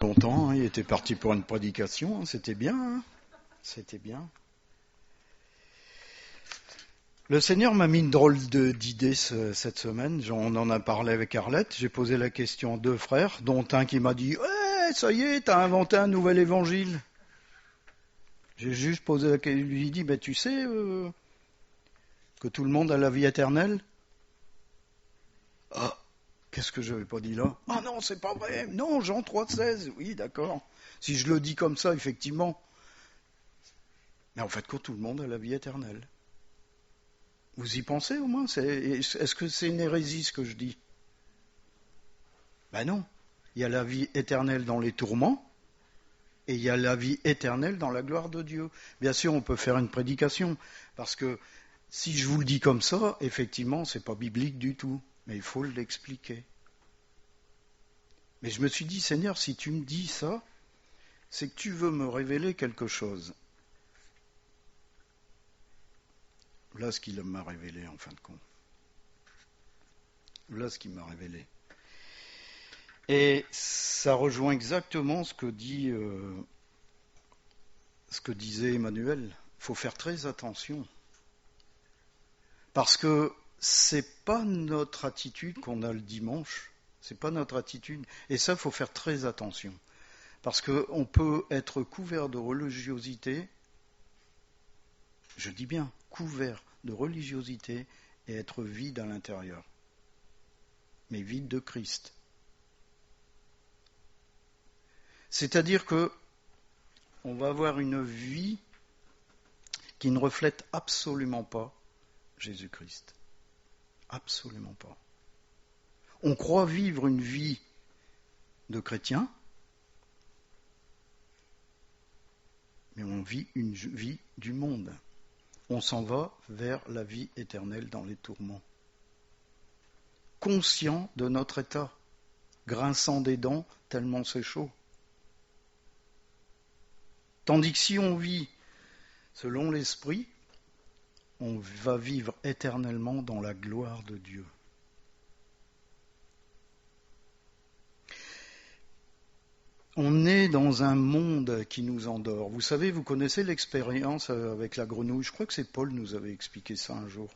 Longtemps, il était parti pour une prédication, c'était bien, c'était bien. Le Seigneur m'a mis une drôle d'idée cette semaine, on en a parlé avec Arlette, j'ai posé la question à deux frères, dont un qui m'a dit « Ouais, ça y est, t'as inventé un nouvel évangile ». J'ai juste posé la question, lui ai dit « Tu sais que tout le monde a la vie éternelle ?» Ah, qu'est-ce que je n'avais pas dit là ? Ah non, c'est pas vrai, non, Jean 3,16, oui, d'accord. Si je le dis comme ça, effectivement. Mais en fait, que tout le monde a la vie éternelle. Vous y pensez au moins ? Est-ce que c'est une hérésie ce que je dis ? Ben non. Il y a la vie éternelle dans les tourments et il y a la vie éternelle dans la gloire de Dieu. Bien sûr, on peut faire une prédication parce que si je vous le dis comme ça, effectivement, c'est pas biblique du tout. Mais il faut l'expliquer. Mais je me suis dit, Seigneur, si tu me dis ça, c'est que tu veux me révéler quelque chose. Voilà ce qu'il m'a révélé en fin de compte. Voilà ce qu'il m'a révélé. Et ça rejoint exactement ce que disait Emmanuel. Il faut faire très attention. Parce que c'est pas notre attitude qu'on a le dimanche. C'est pas notre attitude. Et ça, il faut faire très attention. Parce qu'on peut être couvert de religiosité, je dis bien couvert de religiosité, et être vide à l'intérieur. Mais vide de Christ. C'est-à-dire que on va avoir une vie qui ne reflète absolument pas Jésus-Christ. Absolument pas. On croit vivre une vie de chrétien, mais on vit une vie du monde. On s'en va vers la vie éternelle dans les tourments. Conscient de notre état, grinçant des dents tellement c'est chaud. Tandis que si on vit selon l'Esprit, on va vivre éternellement dans la gloire de Dieu. On est dans un monde qui nous endort. Vous savez, vous connaissez l'expérience avec la grenouille. Je crois que c'est Paul nous avait expliqué ça un jour.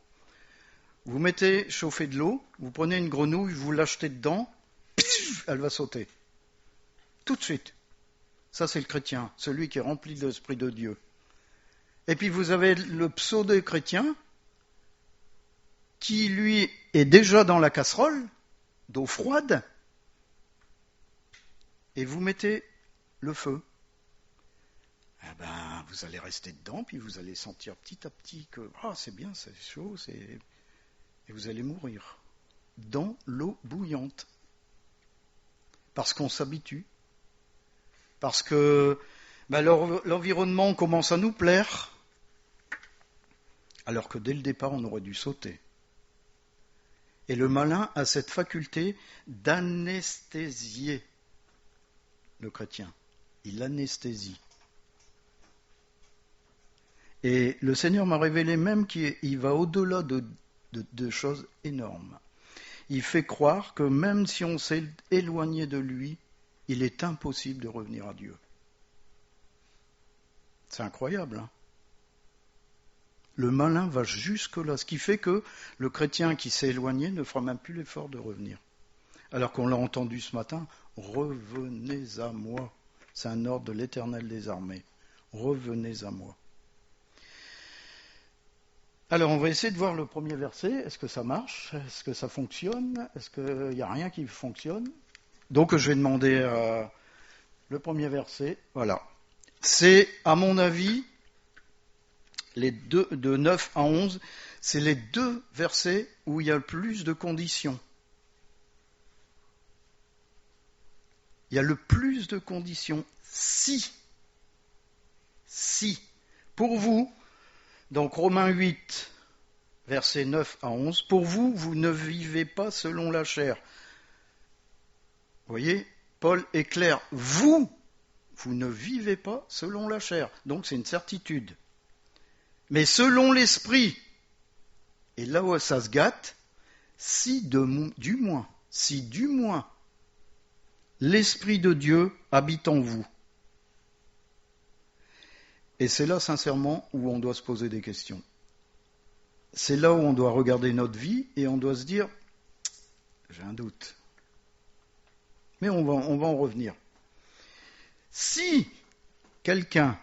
Vous mettez chauffer de l'eau, vous prenez une grenouille, vous l'achetez dedans, elle va sauter. Tout de suite. Ça, c'est le chrétien, celui qui est rempli de l'Esprit de Dieu. Et puis vous avez le pseudo-chrétien qui, lui, est déjà dans la casserole d'eau froide, et vous mettez le feu. Eh ben, vous allez rester dedans, puis vous allez sentir petit à petit que c'est bien, c'est chaud, et vous allez mourir dans l'eau bouillante. Parce qu'on s'habitue. Parce que l'environnement commence à nous plaire, alors que dès le départ, on aurait dû sauter. Et le malin a cette faculté d'anesthésier le chrétien. Il anesthésie. Et le Seigneur m'a révélé même qu'il va au-delà de choses énormes. Il fait croire que même si on s'est éloigné de lui, il est impossible de revenir à Dieu. C'est incroyable, hein ? Le malin va jusque-là, ce qui fait que le chrétien qui s'est éloigné ne fera même plus l'effort de revenir. Alors qu'on l'a entendu ce matin, revenez à moi. C'est un ordre de l'Éternel des armées. Revenez à moi. Alors on va essayer de voir le premier verset. Est-ce que ça marche ? Est-ce que ça fonctionne ? Est-ce qu'il n'y a rien qui fonctionne ? Donc je vais demander le premier verset. Voilà. C'est, à mon avis, les deux, de 9 à 11, c'est les deux versets où il y a le plus de conditions. Il y a le plus de conditions. Si, pour vous, donc Romains 8, versets 9 à 11, pour vous, vous ne vivez pas selon la chair. Vous voyez, Paul est clair. Vous ne vivez pas selon la chair. Donc c'est une certitude. Mais selon l'esprit, et là où ça se gâte, si du moins, l'Esprit de Dieu habite en vous. Et c'est là, sincèrement, où on doit se poser des questions. C'est là où on doit regarder notre vie et on doit se dire, j'ai un doute. Mais on va en revenir. Si quelqu'un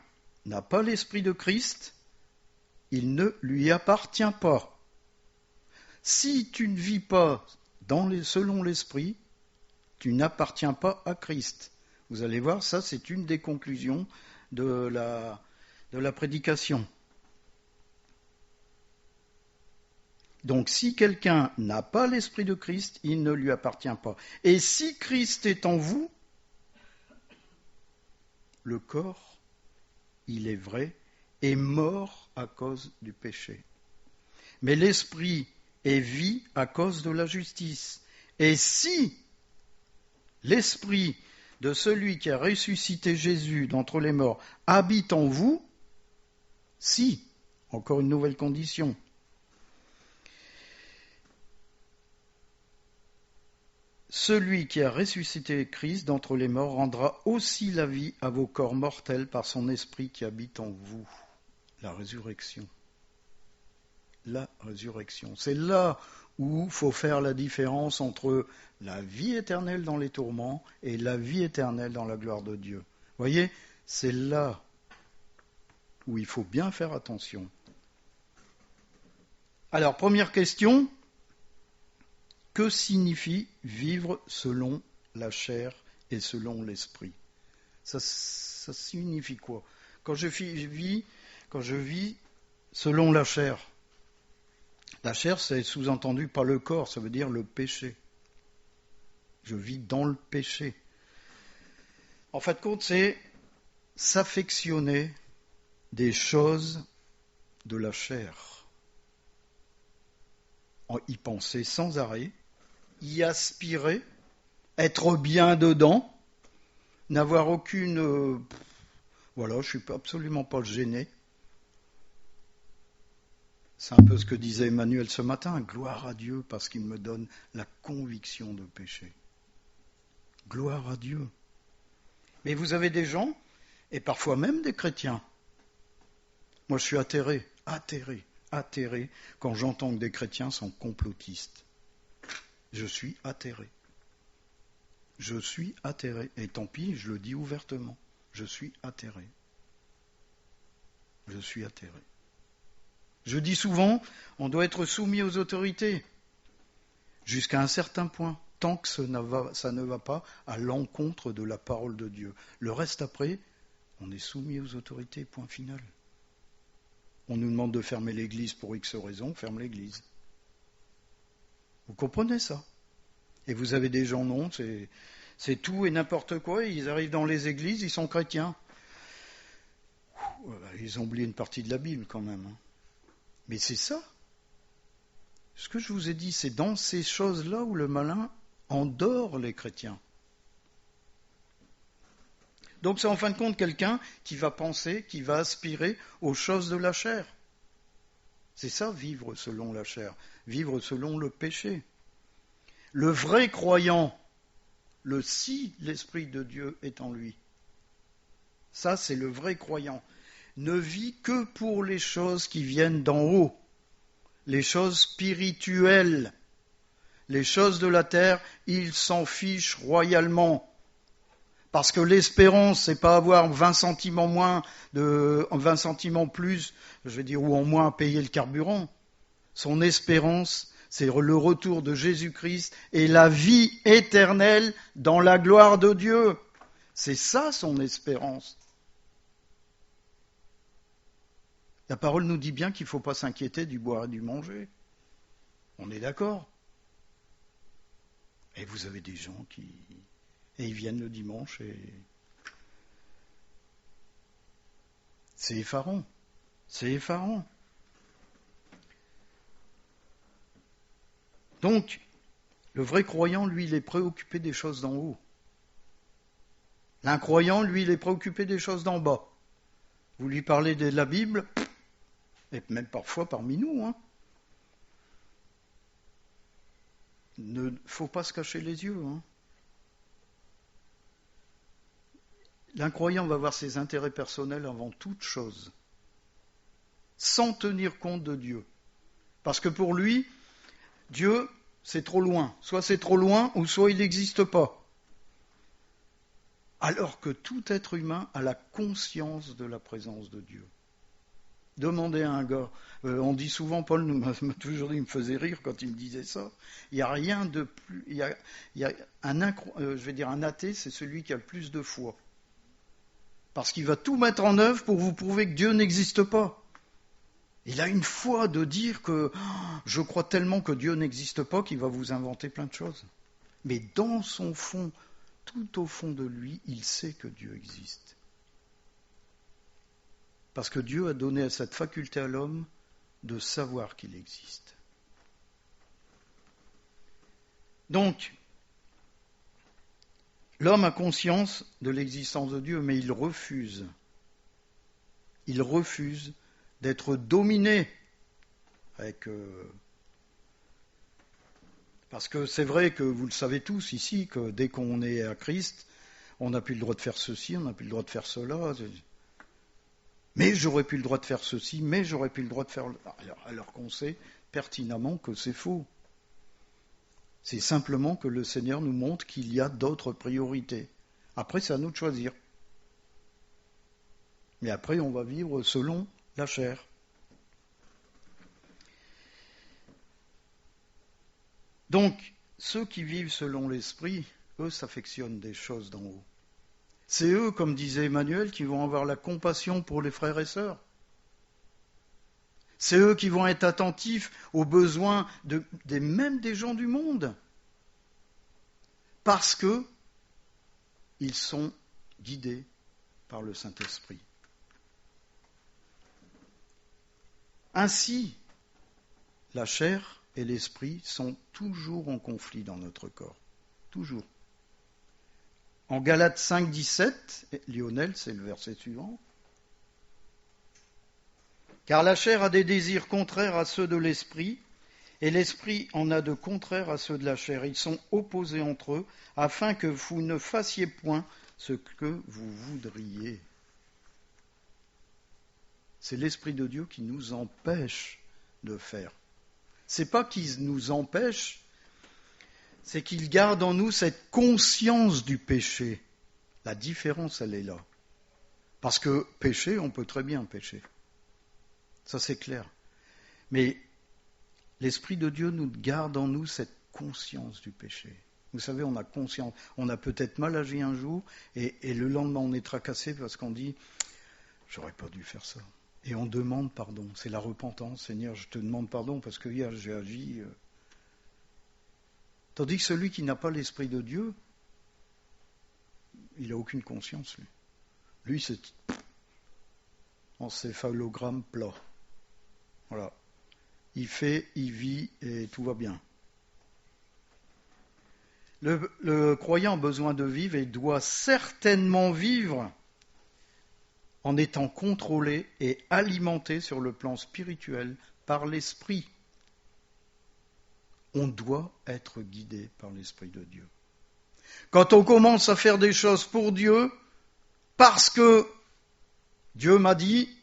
n'a pas l'Esprit de Christ, il ne lui appartient pas. Si tu ne vis pas selon l'Esprit, tu n'appartiens pas à Christ. Vous allez voir, ça c'est une des conclusions de la prédication. Donc si quelqu'un n'a pas l'Esprit de Christ, il ne lui appartient pas. Et si Christ est en vous, le corps, il est vrai, est mort à cause du péché. Mais l'Esprit est vie à cause de la justice. Et si l'Esprit de celui qui a ressuscité Jésus d'entre les morts habite en vous, si, encore une nouvelle condition, celui qui a ressuscité Christ d'entre les morts rendra aussi la vie à vos corps mortels par son esprit qui habite en vous. La résurrection. La résurrection. C'est là où il faut faire la différence entre la vie éternelle dans les tourments et la vie éternelle dans la gloire de Dieu. Vous voyez, c'est là où il faut bien faire attention. Alors, première question. Que signifie vivre selon la chair et selon l'esprit ? Ça signifie quoi ? Quand je vis selon la chair c'est sous-entendu par le corps, ça veut dire le péché. Je vis dans le péché. En fin de compte, c'est s'affectionner des choses de la chair. Y penser sans arrêt, y aspirer, être bien dedans, n'avoir aucune... je ne suis absolument pas gêné. C'est un peu ce que disait Emmanuel ce matin, gloire à Dieu parce qu'il me donne la conviction de péché. Gloire à Dieu. Mais vous avez des gens, et parfois même des chrétiens. Moi je suis atterré quand j'entends que des chrétiens sont complotistes. Je suis atterré. Et tant pis, je le dis ouvertement. Je suis atterré. Je dis souvent, on doit être soumis aux autorités, jusqu'à un certain point, tant que ça ne va pas à l'encontre de la parole de Dieu. Le reste après, on est soumis aux autorités, point final. On nous demande de fermer l'église pour X raisons, on ferme l'église. Vous comprenez ça ? Et vous avez des gens, non, c'est tout et n'importe quoi, ils arrivent dans les églises, ils sont chrétiens. Ils ont oublié une partie de la Bible quand même. Mais c'est ça. Ce que je vous ai dit, c'est dans ces choses-là où le malin endort les chrétiens. Donc c'est en fin de compte quelqu'un qui va penser, qui va aspirer aux choses de la chair. C'est ça, vivre selon la chair, vivre selon le péché. Le vrai croyant, si l'Esprit de Dieu est en lui, ça c'est le vrai croyant, ne vit que pour les choses qui viennent d'en haut, les choses spirituelles. Les choses de la terre, il s'en fiche royalement. Parce que l'espérance, c'est pas avoir 20 centimes en moins, 20 centimes en plus, ou en moins à payer le carburant. Son espérance, c'est le retour de Jésus-Christ et la vie éternelle dans la gloire de Dieu. C'est ça son espérance. La parole nous dit bien qu'il ne faut pas s'inquiéter du boire et du manger. On est d'accord. Et vous avez des gens et ils viennent le dimanche et... C'est effarant. Donc, le vrai croyant, lui, il est préoccupé des choses d'en haut. L'incroyant, lui, il est préoccupé des choses d'en bas. Vous lui parlez de la Bible, et même parfois parmi nous, ne faut pas se cacher les yeux. L'incroyant va voir ses intérêts personnels avant toute chose, sans tenir compte de Dieu. Parce que pour lui, Dieu, c'est trop loin. Soit c'est trop loin, ou soit il n'existe pas. Alors que tout être humain a la conscience de la présence de Dieu. Demandez à un gars, on dit souvent, Paul m'a toujours dit, il me faisait rire quand il me disait ça, il n'y a rien de plus, il y a un athée, c'est celui qui a le plus de foi. Parce qu'il va tout mettre en œuvre pour vous prouver que Dieu n'existe pas. Il a une foi de dire que je crois tellement que Dieu n'existe pas qu'il va vous inventer plein de choses. Mais dans son fond, tout au fond de lui, il sait que Dieu existe. Parce que Dieu a donné cette faculté à l'homme de savoir qu'il existe. Donc, l'homme a conscience de l'existence de Dieu, mais il refuse. Il refuse d'être dominé parce que c'est vrai que vous le savez tous ici, que dès qu'on est à Christ, on n'a plus le droit de faire ceci, on n'a plus le droit de faire cela. Mais j'aurais plus le droit de faire ceci, mais j'aurais plus le droit de faire... Alors qu'on sait pertinemment que c'est faux. C'est simplement que le Seigneur nous montre qu'il y a d'autres priorités. Après, c'est à nous de choisir. Mais après, on va vivre selon la chair. Donc, ceux qui vivent selon l'esprit, eux s'affectionnent des choses d'en haut. C'est eux, comme disait Emmanuel, qui vont avoir la compassion pour les frères et sœurs. C'est eux qui vont être attentifs aux besoins même des gens du monde. Parce que ils sont guidés par le Saint-Esprit. Ainsi, la chair et l'esprit sont toujours en conflit dans notre corps. Toujours. En Galates 5, 17, Lionel, c'est le verset suivant. Car la chair a des désirs contraires à ceux de l'esprit, et l'esprit en a de contraires à ceux de la chair. Ils sont opposés entre eux, afin que vous ne fassiez point ce que vous voudriez. C'est l'Esprit de Dieu qui nous empêche de faire. C'est pas qu'il nous empêche, c'est qu'il garde en nous cette conscience du péché. La différence, elle est là. Parce que pécher, on peut très bien pécher. Ça, c'est clair. Mais l'Esprit de Dieu nous garde en nous cette conscience du péché. Vous savez, on a conscience. On a peut-être mal agi un jour, et le lendemain, on est tracassé parce qu'on dit « j'aurais pas dû faire ça ». Et on demande pardon. C'est la repentance. Seigneur, je te demande pardon parce que hier, j'ai agi... Tandis que celui qui n'a pas l'Esprit de Dieu, il n'a aucune conscience, lui. Lui, c'est encéphalogramme plat. Voilà. Il fait, il vit et tout va bien. Le croyant a besoin de vivre et doit certainement vivre en étant contrôlé et alimenté sur le plan spirituel par l'Esprit. On doit être guidé par l'Esprit de Dieu. Quand on commence à faire des choses pour Dieu, parce que Dieu m'a dit,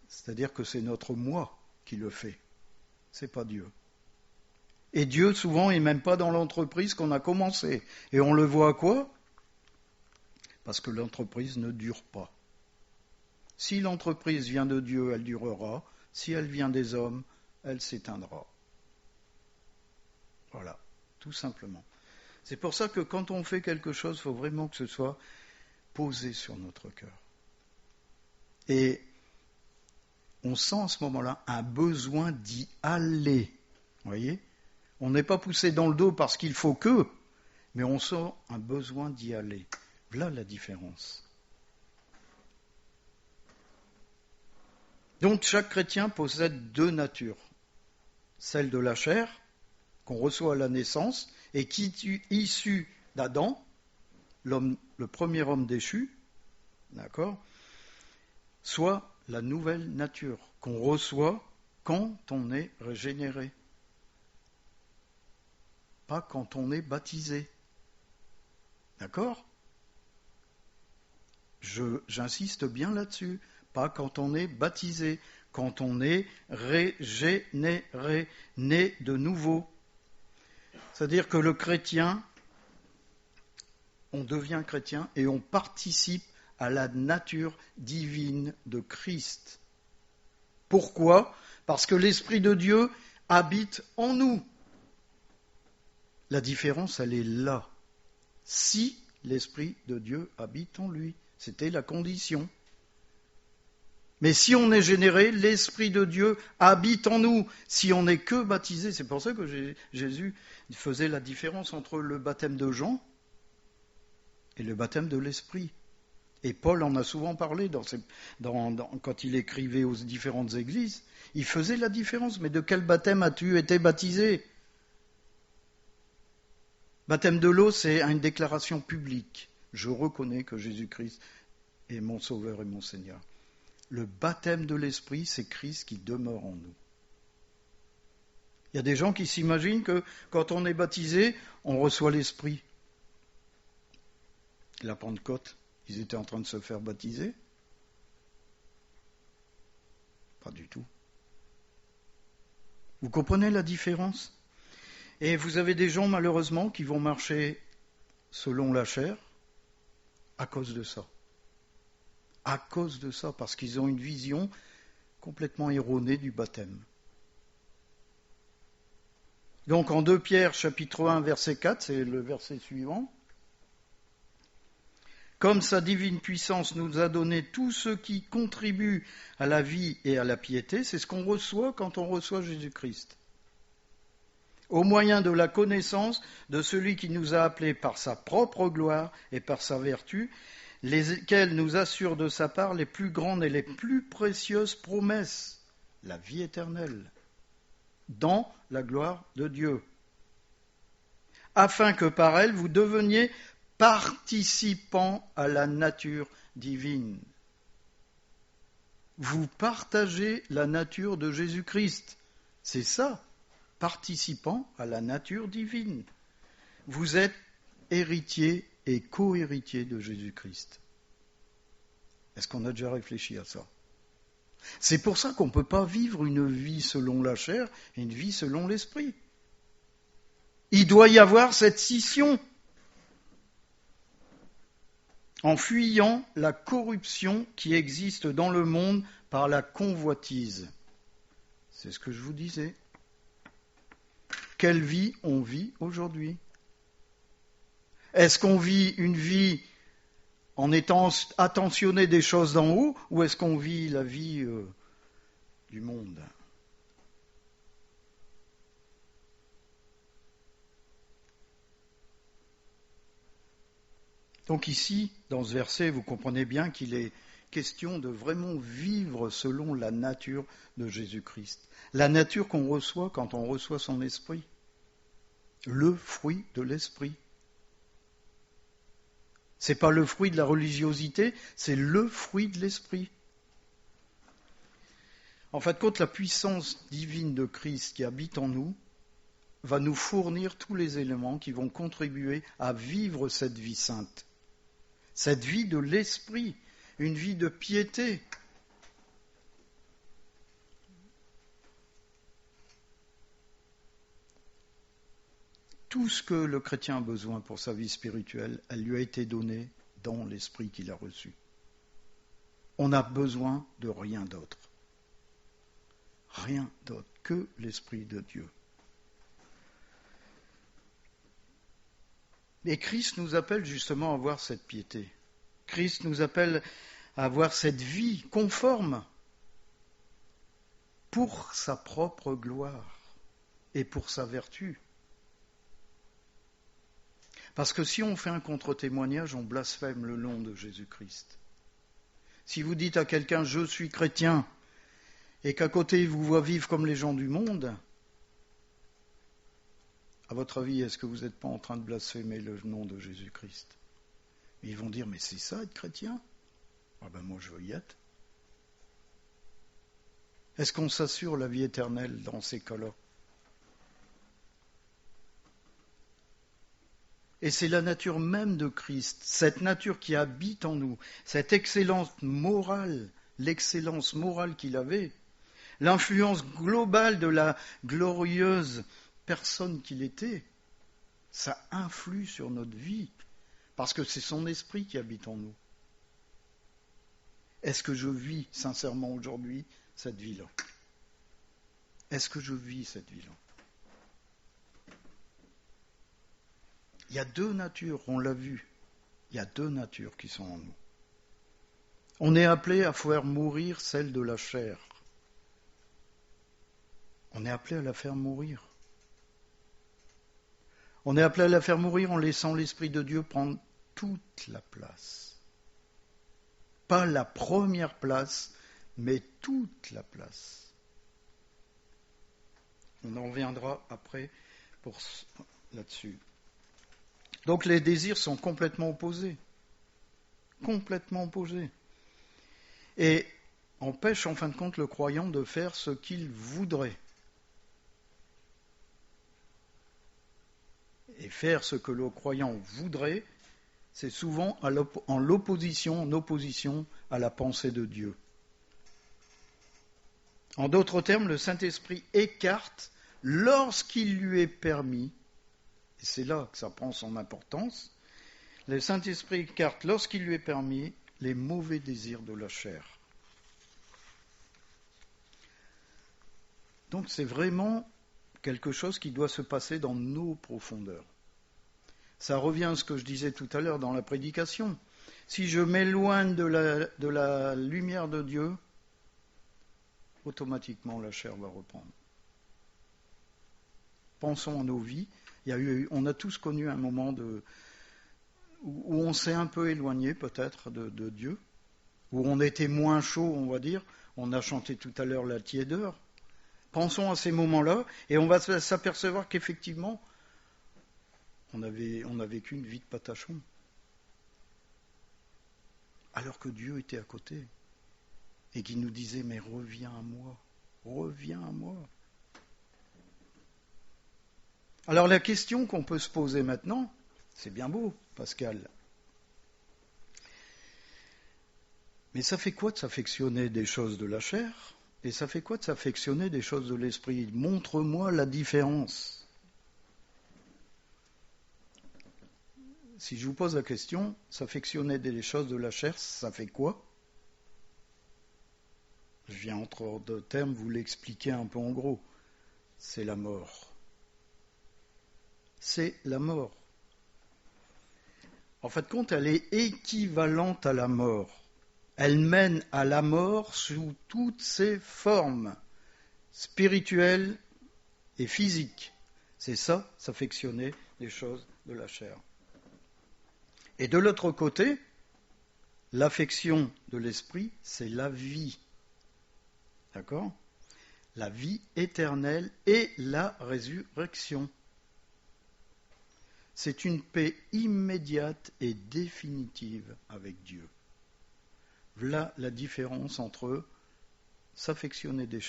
c'est-à-dire que c'est notre moi qui le fait, c'est pas Dieu. Et Dieu, souvent, n'est même pas dans l'entreprise qu'on a commencé. Et on le voit à quoi ? Parce que l'entreprise ne dure pas. Si l'entreprise vient de Dieu, elle durera. Si elle vient des hommes, elle s'éteindra. Voilà, tout simplement. C'est pour ça que quand on fait quelque chose, il faut vraiment que ce soit posé sur notre cœur. Et on sent à ce moment-là un besoin d'y aller. Vous voyez ? On n'est pas poussé dans le dos parce qu'il faut que, mais on sent un besoin d'y aller. Voilà la différence. Donc chaque chrétien possède deux natures. Celle de la chair, qu'on reçoit à la naissance, et qui est issue d'Adam, le premier homme déchu, d'accord, soit la nouvelle nature qu'on reçoit quand on est régénéré. Pas quand on est baptisé. D'accord ? J'insiste bien là-dessus. Pas quand on est baptisé, quand on est régénéré, né de nouveau. C'est-à-dire que le chrétien, on devient chrétien et on participe à la nature divine de Christ. Pourquoi ? Parce que l'Esprit de Dieu habite en nous. La différence, elle est là. Si l'Esprit de Dieu habite en lui, c'était la condition. Mais si on est généré, l'Esprit de Dieu habite en nous. Si on n'est que baptisé, c'est pour ça que Jésus faisait la différence entre le baptême de Jean et le baptême de l'Esprit. Et Paul en a souvent parlé quand il écrivait aux différentes églises. Il faisait la différence. Mais de quel baptême as-tu été baptisé ? Baptême de l'eau, c'est une déclaration publique. Je reconnais que Jésus-Christ est mon Sauveur et mon Seigneur. Le baptême de l'Esprit, c'est Christ qui demeure en nous. Il y a des gens qui s'imaginent que quand on est baptisé, on reçoit l'Esprit. La Pentecôte, ils étaient en train de se faire baptiser. Pas du tout. Vous comprenez la différence ? Et vous avez des gens, malheureusement, qui vont marcher selon la chair à cause de ça. À cause de ça, parce qu'ils ont une vision complètement erronée du baptême. Donc en 2 Pierre, chapitre 1, verset 4, c'est le verset suivant. Comme sa divine puissance nous a donné tout ce qui contribue à la vie et à la piété, c'est ce qu'on reçoit quand on reçoit Jésus-Christ. Au moyen de la connaissance de celui qui nous a appelés par sa propre gloire et par sa vertu, lesquels nous assurent de sa part les plus grandes et les plus précieuses promesses, la vie éternelle, dans la gloire de Dieu, afin que par elle vous deveniez participants à la nature divine. Vous partagez la nature de Jésus-Christ, c'est ça, participants à la nature divine. Vous êtes héritiers et co-héritiers de Jésus-Christ. Est-ce qu'on a déjà réfléchi à ça ? C'est pour ça qu'on ne peut pas vivre une vie selon la chair et une vie selon l'esprit. Il doit y avoir cette scission en fuyant la corruption qui existe dans le monde par la convoitise. C'est ce que je vous disais. Quelle vie on vit aujourd'hui ? Est-ce qu'on vit une vie en étant attentionné des choses d'en haut, ou est-ce qu'on vit la vie du monde ? Donc ici, dans ce verset, vous comprenez bien qu'il est question de vraiment vivre selon la nature de Jésus-Christ. La nature qu'on reçoit quand on reçoit son esprit. Le fruit de l'esprit. C'est pas le fruit de la religiosité, c'est le fruit de l'esprit. En fin de compte, la puissance divine de Christ qui habite en nous va nous fournir tous les éléments qui vont contribuer à vivre cette vie sainte. Cette vie de l'esprit, une vie de piété. Tout ce que le chrétien a besoin pour sa vie spirituelle, elle lui a été donnée dans l'esprit qu'il a reçu. On n'a besoin de rien d'autre. Rien d'autre que l'Esprit de Dieu. Et Christ nous appelle justement à avoir cette piété. Christ nous appelle à avoir cette vie conforme pour sa propre gloire et pour sa vertu. Parce que si on fait un contre-témoignage, on blasphème le nom de Jésus-Christ. Si vous dites à quelqu'un « je suis chrétien » et qu'à côté il vous voit vivre comme les gens du monde, à votre avis, est-ce que vous n'êtes pas en train de blasphémer le nom de Jésus-Christ ? Ils vont dire « mais c'est ça être chrétien ?» Ah ben moi je veux y être. Est-ce qu'on s'assure la vie éternelle dans ces cas-là ? Et c'est la nature même de Christ, cette nature qui habite en nous, cette excellence morale, l'excellence morale qu'il avait, l'influence globale de la glorieuse personne qu'il était, ça influe sur notre vie, parce que c'est son esprit qui habite en nous. Est-ce que je vis sincèrement aujourd'hui cette vie-là ? Est-ce que je vis cette vie-là ? Il y a deux natures, on l'a vu, il y a deux natures qui sont en nous. On est appelé à faire mourir celle de la chair. On est appelé à la faire mourir. On est appelé à la faire mourir en laissant l'Esprit de Dieu prendre toute la place. Pas la première place, mais toute la place. On en reviendra après là-dessus. Donc les désirs sont complètement opposés. Complètement opposés. Et empêchent en fin de compte le croyant de faire ce qu'il voudrait. Et faire ce que le croyant voudrait, c'est souvent en opposition à la pensée de Dieu. En d'autres termes, le Saint-Esprit écarte, lorsqu'il lui est permis, et c'est là que ça prend son importance, le Saint-Esprit écarte, lorsqu'il lui est permis, les mauvais désirs de la chair. Donc c'est vraiment quelque chose qui doit se passer dans nos profondeurs. Ça revient à ce que je disais tout à l'heure dans la prédication. Si je m'éloigne de la lumière de Dieu, automatiquement la chair va reprendre. Pensons à nos vies. On a tous connu un moment où on s'est un peu éloigné peut-être de Dieu, où on était moins chaud, on va dire. On a chanté tout à l'heure la tiédeur. Pensons à ces moments-là et on va s'apercevoir qu'effectivement, on a vécu une vie de patachon. Alors que Dieu était à côté et qui nous disait « Mais reviens à moi, reviens à moi ». Alors la question qu'on peut se poser maintenant, c'est bien beau, Pascal. Mais ça fait quoi de s'affectionner des choses de la chair ? Et ça fait quoi de s'affectionner des choses de l'esprit ? Montre-moi la différence. Si je vous pose la question, s'affectionner des choses de la chair, ça fait quoi ? Je viens entre deux termes vous l'expliquer un peu en gros. C'est la mort. C'est la mort. En fin de compte, elle est équivalente à la mort. Elle mène à la mort sous toutes ses formes, spirituelles et physiques. C'est ça, s'affectionner des choses de la chair. Et de l'autre côté, l'affection de l'esprit, c'est la vie. D'accord ? La vie éternelle et la résurrection. C'est une paix immédiate et définitive avec Dieu. Voilà la différence entre s'affectionner des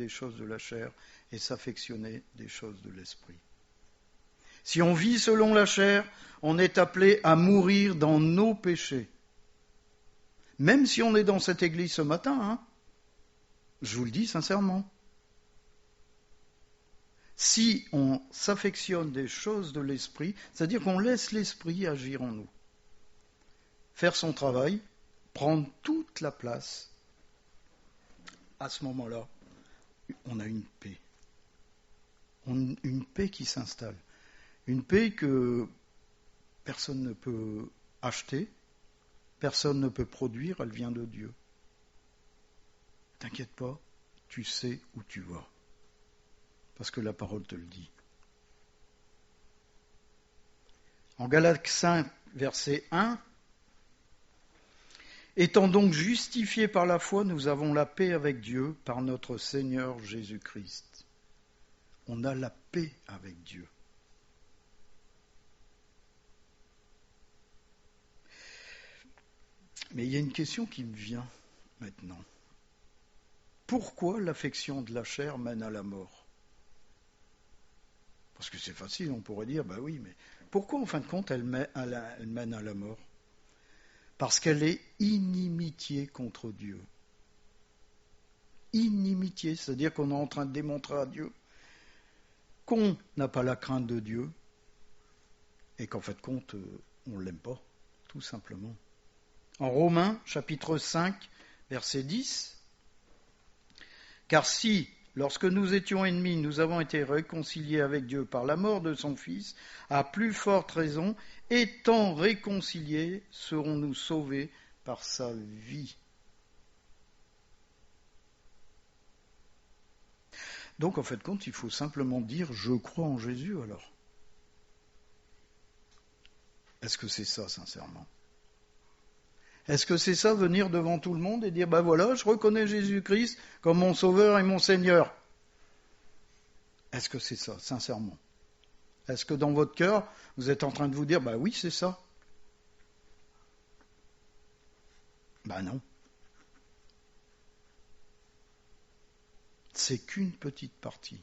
choses de la chair et s'affectionner des choses de l'esprit. Si on vit selon la chair, on est appelé à mourir dans nos péchés. Même si on est dans cette église ce matin, je vous le dis sincèrement. Si on s'affectionne des choses de l'esprit, c'est-à-dire qu'on laisse l'esprit agir en nous, faire son travail, prendre toute la place, à ce moment-là, on a une paix. Une paix qui s'installe. Une paix que personne ne peut acheter, personne ne peut produire, elle vient de Dieu. T'inquiète pas, tu sais où tu vas. Parce que la parole te le dit. En Galates 5, verset 1, étant donc justifiés par la foi, nous avons la paix avec Dieu par notre Seigneur Jésus-Christ. On a la paix avec Dieu. Mais il y a une question qui me vient maintenant. Pourquoi l'affection de la chair mène à la mort ? Parce que c'est facile, on pourrait dire, bah oui, mais pourquoi en fin de compte elle mène à la mort? Parce qu'elle est inimitié contre Dieu. Inimitié, c'est-à-dire qu'on est en train de démontrer à Dieu qu'on n'a pas la crainte de Dieu et qu'en fait de compte, on ne l'aime pas, tout simplement. En Romains, chapitre 5, verset 10, « Car si, lorsque nous étions ennemis, nous avons été réconciliés avec Dieu par la mort de son Fils, à plus forte raison, étant réconciliés, serons-nous sauvés par sa vie. » Donc, en fait de compte, il faut simplement dire « Je crois en Jésus » alors. Est-ce que c'est ça, sincèrement? Est-ce que c'est ça, venir devant tout le monde et dire « Ben voilà, je reconnais Jésus-Christ comme mon Sauveur et mon Seigneur » ? Est-ce que c'est ça, sincèrement? Est-ce que dans votre cœur, vous êtes en train de vous dire « Ben oui, c'est ça » ? Ben non. C'est qu'une petite partie.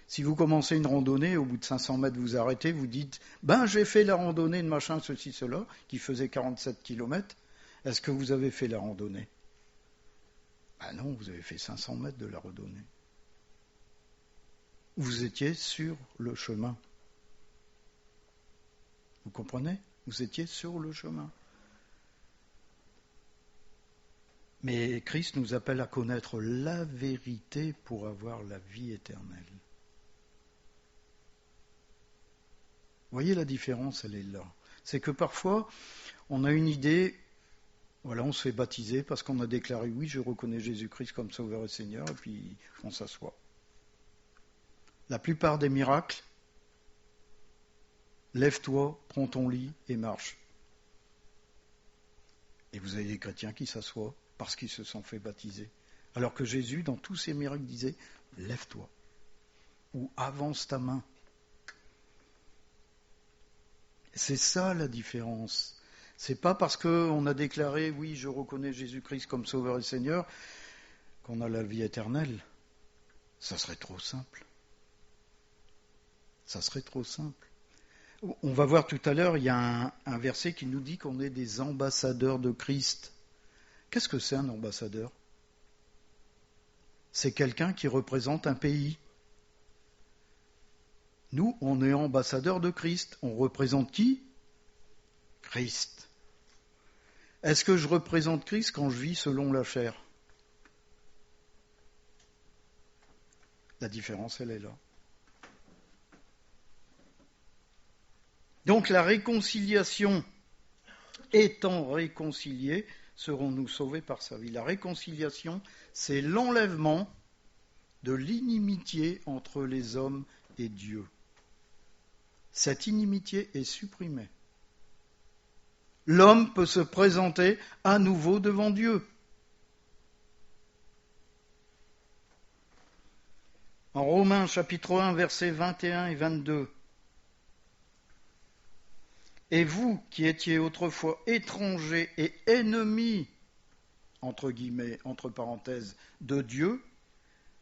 Si vous commencez une randonnée, au bout de 500 mètres, vous arrêtez, vous dites « Ben, j'ai fait la randonnée de machin, ceci, cela, qui faisait 47 km. Est-ce que vous avez fait la randonnée ?» Ben non, vous avez fait 500 mètres de la randonnée. Vous étiez sur le chemin. Vous comprenez? Vous étiez sur le chemin. Mais Christ nous appelle à connaître la vérité pour avoir la vie éternelle. Vous voyez la différence, elle est là. C'est que parfois, on a une idée, voilà, on se fait baptiser parce qu'on a déclaré oui, je reconnais Jésus-Christ comme Sauveur et Seigneur, et puis on s'assoit. La plupart des miracles, lève-toi, prends ton lit et marche. Et vous avez des chrétiens qui s'assoient parce qu'ils se sont fait baptiser. Alors que Jésus, dans tous ses miracles, disait lève-toi ou avance ta main. C'est ça la différence. C'est pas parce qu'on a déclaré oui, je reconnais Jésus-Christ comme Sauveur et Seigneur qu'on a la vie éternelle. Ça serait trop simple. Ça serait trop simple. On va voir tout à l'heure, il y a un verset qui nous dit qu'on est des ambassadeurs de Christ. Qu'est-ce que c'est un ambassadeur? C'est quelqu'un qui représente un pays. Nous, on est ambassadeurs de Christ. On représente qui? Christ. Est-ce que je représente Christ quand je vis selon la chair? La différence, elle est là. Donc la réconciliation, étant réconciliés, serons-nous sauvés par sa vie. La réconciliation, c'est l'enlèvement de l'inimitié entre les hommes et Dieu. Cette inimitié est supprimée. L'homme peut se présenter à nouveau devant Dieu. En Romains chapitre 1, versets 21 et 22. Et vous qui étiez autrefois étrangers et ennemis, entre guillemets, entre parenthèses, de Dieu,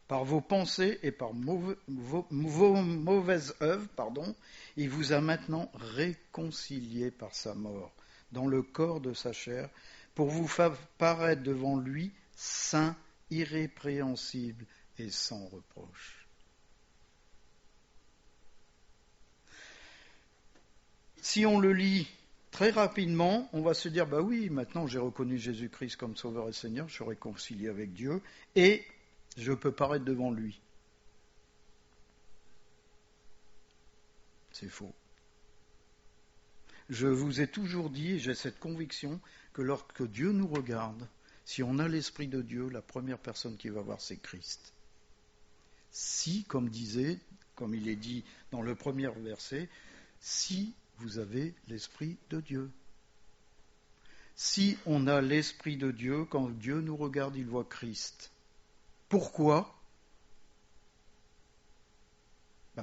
par vos pensées et par vos mauvaises œuvres, il vous a maintenant réconciliés par sa mort, dans le corps de sa chair, pour vous faire paraître devant lui saint, irrépréhensible et sans reproche. Si on le lit très rapidement, on va se dire, bah oui, maintenant j'ai reconnu Jésus-Christ comme Sauveur et Seigneur, je suis réconcilié avec Dieu, et je peux paraître devant lui. C'est faux. Je vous ai toujours dit, et j'ai cette conviction, que lorsque Dieu nous regarde, si on a l'Esprit de Dieu, la première personne qui va voir, c'est Christ. Si, comme il est dit dans le premier verset, si vous avez l'Esprit de Dieu. Si on a l'Esprit de Dieu, quand Dieu nous regarde, il voit Christ. Pourquoi?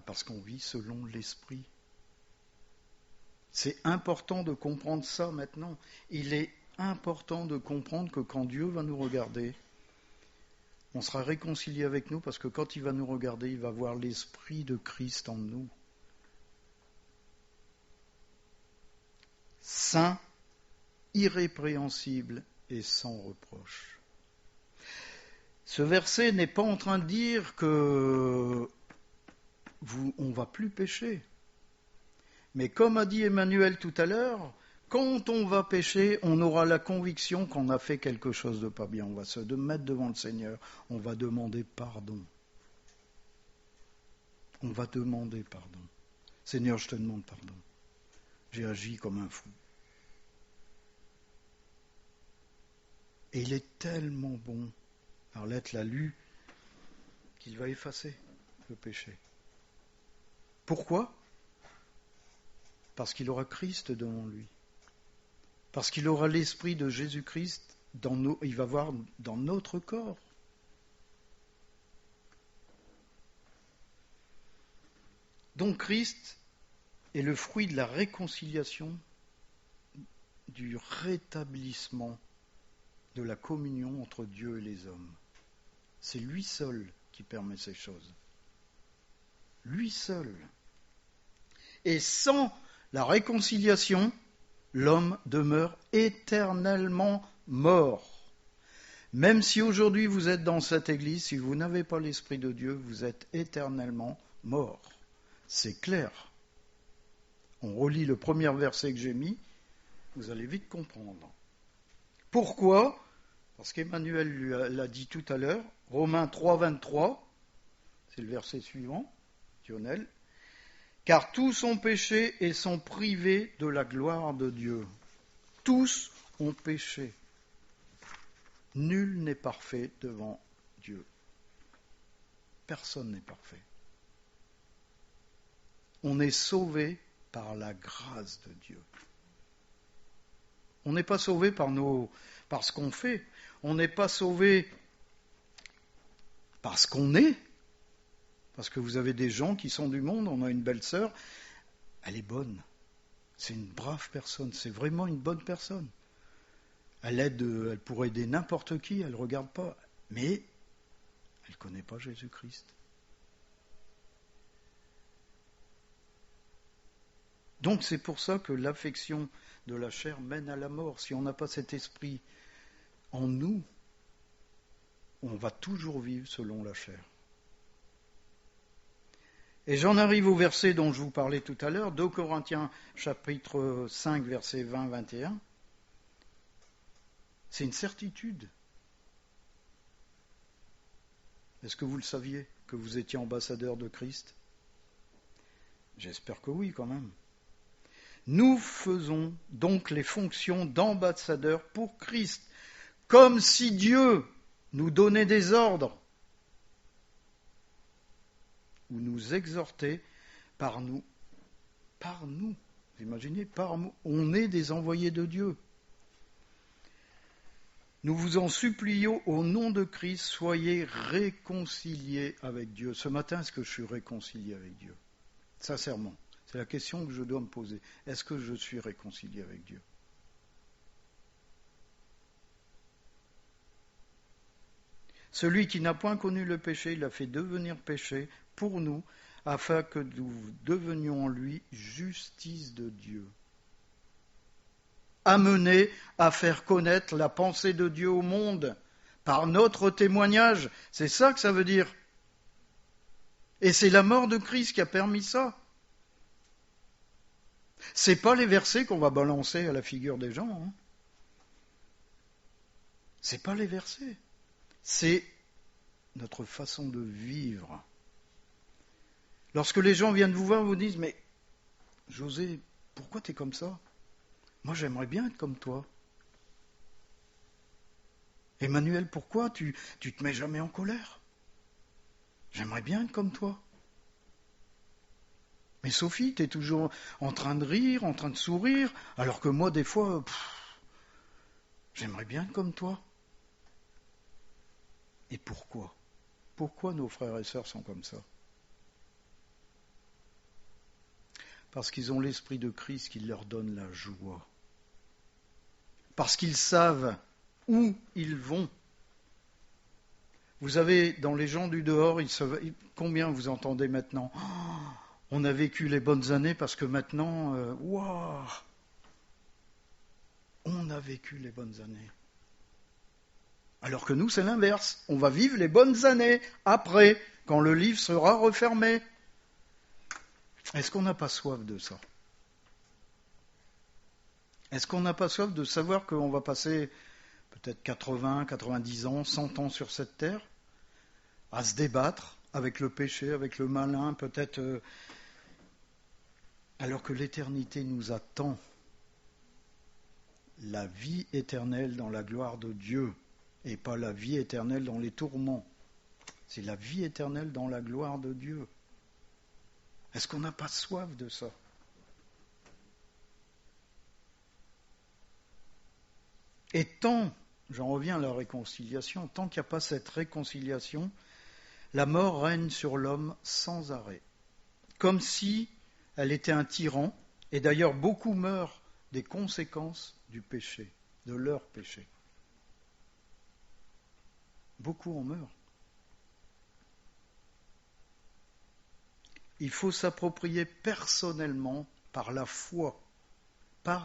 Parce qu'on vit selon l'Esprit. C'est important de comprendre ça maintenant. Il est important de comprendre que quand Dieu va nous regarder, on sera réconcilié avec nous parce que quand il va nous regarder, il va voir l'Esprit de Christ en nous. Saint, irrépréhensible et sans reproche. Ce verset n'est pas en train de dire que on ne va plus pécher. Mais comme a dit Emmanuel tout à l'heure, quand on va pécher, on aura la conviction qu'on a fait quelque chose de pas bien. On va se mettre devant le Seigneur, on va demander pardon. On va demander pardon. Seigneur, je te demande pardon. J'ai agi comme un fou. Et il est tellement bon, Arlette l'a lu, qu'il va effacer le péché. Pourquoi ? Parce qu'il aura Christ devant lui. Parce qu'il aura l'esprit de Jésus-Christ, il va voir dans notre corps. Donc Christ est le fruit de la réconciliation, du rétablissement de la communion entre Dieu et les hommes. C'est lui seul qui permet ces choses. Lui seul. Et sans la réconciliation, l'homme demeure éternellement mort. Même si aujourd'hui vous êtes dans cette église, si vous n'avez pas l'Esprit de Dieu, vous êtes éternellement mort. C'est clair. On relit le premier verset que j'ai mis, vous allez vite comprendre. Pourquoi ? Parce qu'Emmanuel l'a dit tout à l'heure, Romains 3, 23, c'est le verset suivant, Lionel. Car tous ont péché et sont privés de la gloire de Dieu. Tous ont péché. Nul n'est parfait devant Dieu. Personne n'est parfait. On est sauvé par la grâce de Dieu. On n'est pas sauvé par ce qu'on fait. On n'est pas sauvé parce qu'on est. Parce que vous avez des gens qui sont du monde. On a une belle sœur. Elle est bonne. C'est une brave personne. C'est vraiment une bonne personne. Elle pourrait aider n'importe qui. Elle ne regarde pas. Mais elle ne connaît pas Jésus-Christ. Donc c'est pour ça que l'affection de la chair mène à la mort. Si on n'a pas cet esprit en nous, on va toujours vivre selon la chair. Et j'en arrive au verset dont je vous parlais tout à l'heure, 2 Corinthiens chapitre 5, versets 20-21. C'est une certitude. Est-ce que vous le saviez, que vous étiez ambassadeur de Christ ? J'espère que oui, quand même. Nous faisons donc les fonctions d'ambassadeurs pour Christ, comme si Dieu nous donnait des ordres ou nous exhortait par nous. Vous imaginez, par nous, on est des envoyés de Dieu. Nous vous en supplions au nom de Christ, soyez réconciliés avec Dieu. Ce matin, est-ce que je suis réconcilié avec Dieu ? Sincèrement, c'est la question que je dois me poser. Est-ce que je suis réconcilié avec Dieu ? Celui qui n'a point connu le péché, il l'a fait devenir péché pour nous, afin que nous devenions en lui justice de Dieu. Amenés à faire connaître la pensée de Dieu au monde par notre témoignage. C'est ça que ça veut dire. Et c'est la mort de Christ qui a permis ça. C'est pas les versets qu'on va balancer à la figure des gens. Hein. C'est pas les versets. C'est notre façon de vivre. Lorsque les gens viennent vous voir, vous disent, mais José, pourquoi tu es comme ça ? Moi, j'aimerais bien être comme toi. Emmanuel, pourquoi tu te mets jamais en colère ? J'aimerais bien être comme toi. Mais Sophie, tu es toujours en train de rire, en train de sourire, alors que moi, des fois, j'aimerais bien être comme toi. Et pourquoi ? Pourquoi nos frères et sœurs sont comme ça ? Parce qu'ils ont l'esprit de Christ qui leur donne la joie. Parce qu'ils savent où ils vont. Vous avez, dans les gens du dehors, combien vous entendez maintenant ? On a vécu les bonnes années parce que maintenant, waouh, on a vécu les bonnes années. Alors que nous, c'est l'inverse. On va vivre les bonnes années après, quand le livre sera refermé. Est-ce qu'on n'a pas soif de ça ? Est-ce qu'on n'a pas soif de savoir qu'on va passer peut-être 80, 90 ans, 100 ans sur cette terre, à se débattre avec le péché, avec le malin, peut-être, alors que l'éternité nous attend, la vie éternelle dans la gloire de Dieu, et pas la vie éternelle dans les tourments. C'est la vie éternelle dans la gloire de Dieu. Est-ce qu'on n'a pas soif de ça ? Et tant, j'en reviens à la réconciliation, tant qu'il n'y a pas cette réconciliation, la mort règne sur l'homme sans arrêt, comme si elle était un tyran, et d'ailleurs beaucoup meurent des conséquences du péché, de leur péché. Beaucoup en meurent. Il faut s'approprier personnellement par la foi, pas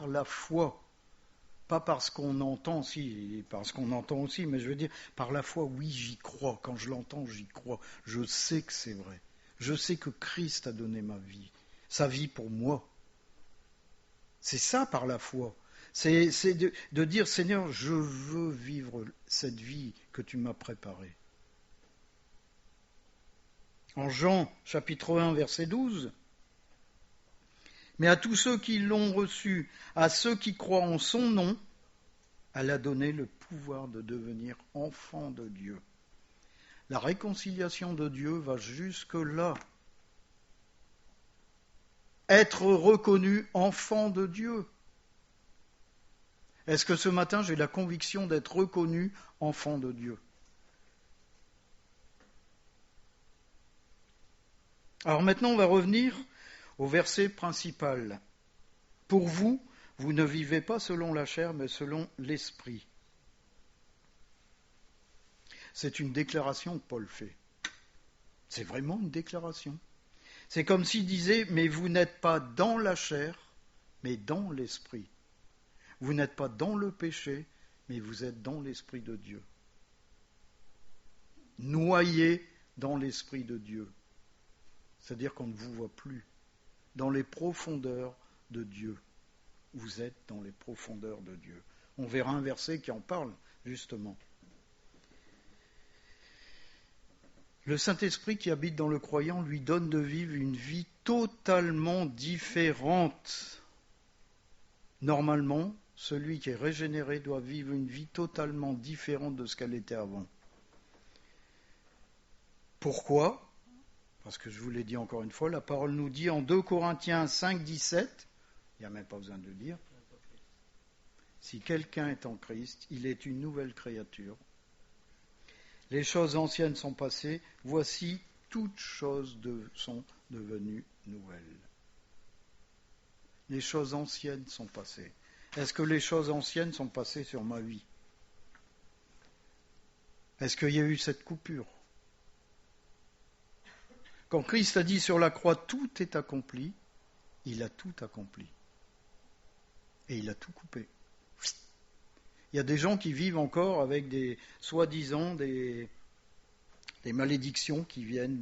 parce qu'on entend, si, parce qu'on entend aussi, mais je veux dire, par la foi, oui, j'y crois, quand je l'entends, j'y crois, je sais que c'est vrai, je sais que Christ a donné sa vie pour moi. C'est ça par la foi, c'est de dire, Seigneur, je veux vivre cette vie que tu m'as préparée. En Jean, chapitre 1, verset 12, « Mais à tous ceux qui l'ont reçu, à ceux qui croient en son nom, elle a donné le pouvoir de devenir enfants de Dieu. » La réconciliation de Dieu va jusque-là. Être reconnu enfant de Dieu. Est-ce que ce matin j'ai la conviction d'être reconnu enfant de Dieu ? Alors maintenant, on va revenir au verset principal. Pour vous, vous ne vivez pas selon la chair, mais selon l'esprit. C'est une déclaration que Paul fait. C'est vraiment une déclaration. C'est comme s'il disait, mais vous n'êtes pas dans la chair, mais dans l'esprit. Vous n'êtes pas dans le péché, mais vous êtes dans l'esprit de Dieu. Noyé dans l'esprit de Dieu. C'est-à-dire qu'on ne vous voit plus. Dans les profondeurs de Dieu. Vous êtes dans les profondeurs de Dieu. On verra un verset qui en parle, justement. Le Saint-Esprit qui habite dans le croyant lui donne de vivre une vie totalement différente. Normalement, celui qui est régénéré doit vivre une vie totalement différente de ce qu'elle était avant. Pourquoi ? Parce que je vous l'ai dit encore une fois, la parole nous dit en 2 Corinthiens 5, 17, il n'y a même pas besoin de le dire, si quelqu'un est en Christ, il est une nouvelle créature. Les choses anciennes sont passées, voici toutes choses sont devenues nouvelles. Les choses anciennes sont passées. Est-ce que les choses anciennes sont passées sur ma vie ? Est-ce qu'il y a eu cette coupure ? Quand Christ a dit sur la croix, tout est accompli, il a tout accompli. Et il a tout coupé. Il y a des gens qui vivent encore avec soi-disant des malédictions qui viennent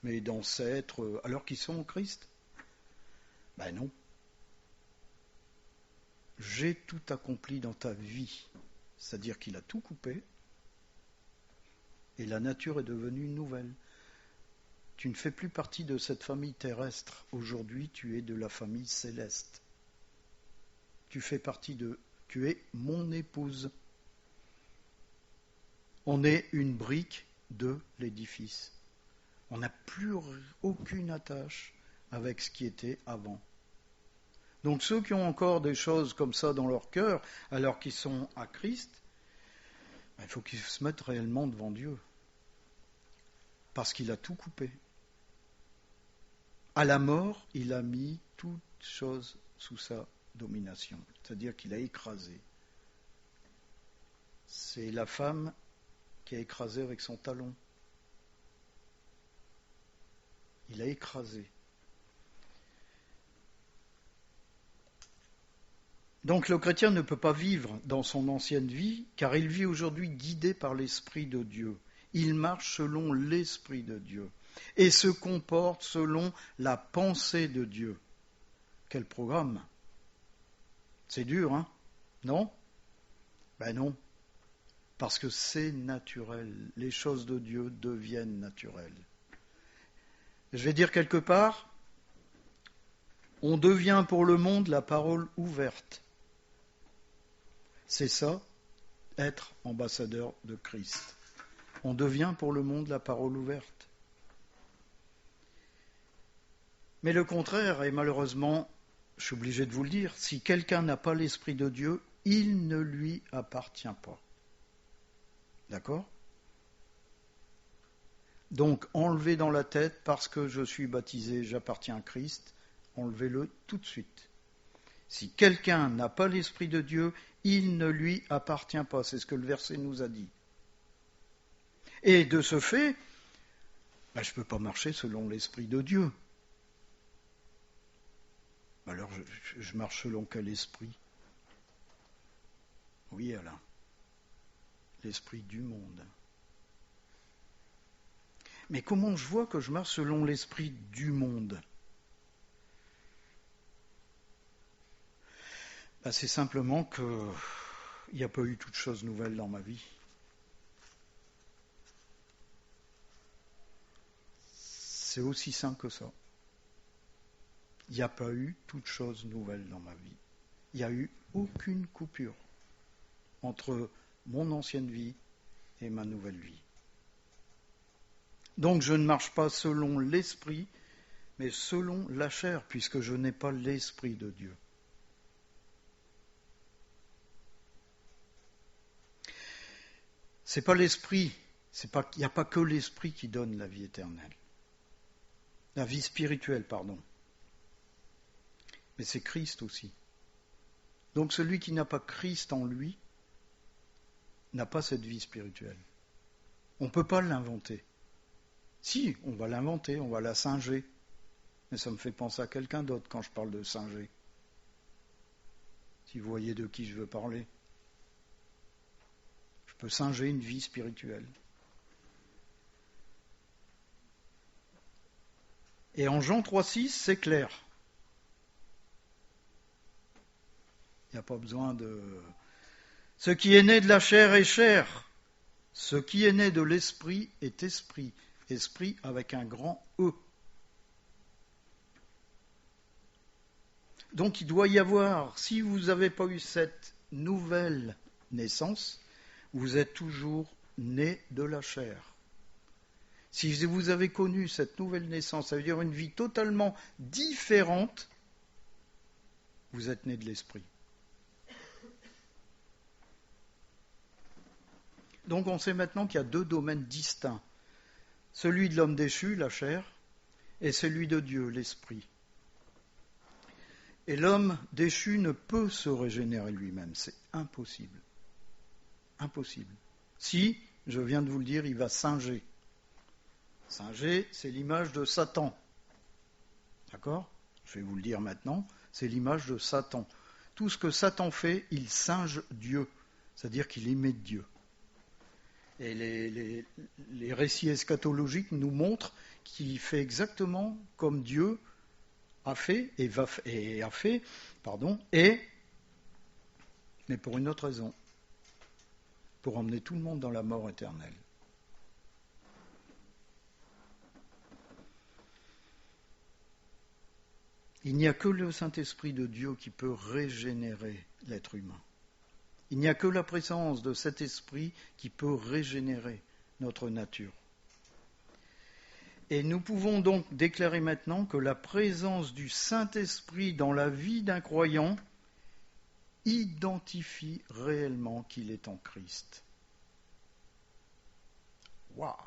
d'ancêtres, alors qu'ils sont en Christ. Ben non. J'ai tout accompli dans ta vie. C'est-à-dire qu'il a tout coupé et la nature est devenue nouvelle. Tu ne fais plus partie de cette famille terrestre. Aujourd'hui, tu es de la famille céleste. Tu es mon épouse. On est une brique de l'édifice. On n'a plus aucune attache avec ce qui était avant. Donc ceux qui ont encore des choses comme ça dans leur cœur, alors qu'ils sont à Christ, il faut qu'ils se mettent réellement devant Dieu. Parce qu'il a tout coupé. À la mort, il a mis toutes choses sous sa domination. C'est-à-dire qu'il a écrasé. C'est la femme qui a écrasé avec son talon. Il a écrasé. Donc le chrétien ne peut pas vivre dans son ancienne vie, car il vit aujourd'hui guidé par l'Esprit de Dieu. Il marche selon l'Esprit de Dieu et se comporte selon la pensée de Dieu. Quel programme! C'est dur, hein? Non? Ben non. Parce que c'est naturel. Les choses de Dieu deviennent naturelles. Je vais dire quelque part, on devient pour le monde la parole ouverte. C'est ça, être ambassadeur de Christ. On devient pour le monde la parole ouverte. Mais le contraire est malheureusement, je suis obligé de vous le dire, si quelqu'un n'a pas l'Esprit de Dieu, il ne lui appartient pas. D'accord ? Donc, enlevez dans la tête, parce que je suis baptisé, j'appartiens à Christ, enlevez-le tout de suite. Si quelqu'un n'a pas l'Esprit de Dieu, il ne lui appartient pas. C'est ce que le verset nous a dit. Et de ce fait, je ne peux pas marcher selon l'Esprit de Dieu. Alors, je marche selon quel esprit? Oui, Alain. L'esprit du monde. Mais comment je vois que je marche selon l'esprit du monde? C'est simplement qu'il n'y a pas eu toute chose nouvelle dans ma vie. C'est aussi simple que ça. Il n'y a pas eu toute chose nouvelle dans ma vie. Il n'y a eu aucune coupure entre mon ancienne vie et ma nouvelle vie. Donc je ne marche pas selon l'esprit, mais selon la chair, puisque je n'ai pas l'Esprit de Dieu. C'est pas l'esprit, il n'y a pas que l'esprit qui donne la vie éternelle. La vie spirituelle, pardon. Mais c'est Christ aussi. Donc celui qui n'a pas Christ en lui n'a pas cette vie spirituelle. On ne peut pas l'inventer. Si, on va l'inventer, on va la singer. Mais ça me fait penser à quelqu'un d'autre quand je parle de singer. Si vous voyez de qui je veux parler. Je peux singer une vie spirituelle. Et en Jean 3,6, c'est clair. Il n'y a pas besoin de... Ce qui est né de la chair est chair. Ce qui est né de l'esprit est esprit. Esprit avec un grand E. Donc il doit y avoir, si vous n'avez pas eu cette nouvelle naissance, vous êtes toujours né de la chair. Si vous avez connu cette nouvelle naissance, ça veut dire une vie totalement différente, vous êtes né de l'esprit. Donc on sait maintenant qu'il y a deux domaines distincts. Celui de l'homme déchu, la chair, et celui de Dieu, l'esprit. Et l'homme déchu ne peut se régénérer lui-même, c'est impossible. Impossible. Si, je viens de vous le dire, il va singer. Singer, c'est l'image de Satan. D'accord ? Je vais vous le dire maintenant, c'est l'image de Satan. Tout ce que Satan fait, il singe Dieu, c'est-à-dire qu'il imite Dieu. Et les récits eschatologiques nous montrent qu'il fait exactement comme Dieu a fait, mais pour une autre raison, pour emmener tout le monde dans la mort éternelle. Il n'y a que le Saint-Esprit de Dieu qui peut régénérer l'être humain. Il n'y a que la présence de cet esprit qui peut régénérer notre nature. Et nous pouvons donc déclarer maintenant que la présence du Saint-Esprit dans la vie d'un croyant identifie réellement qu'il est en Christ. Waouh!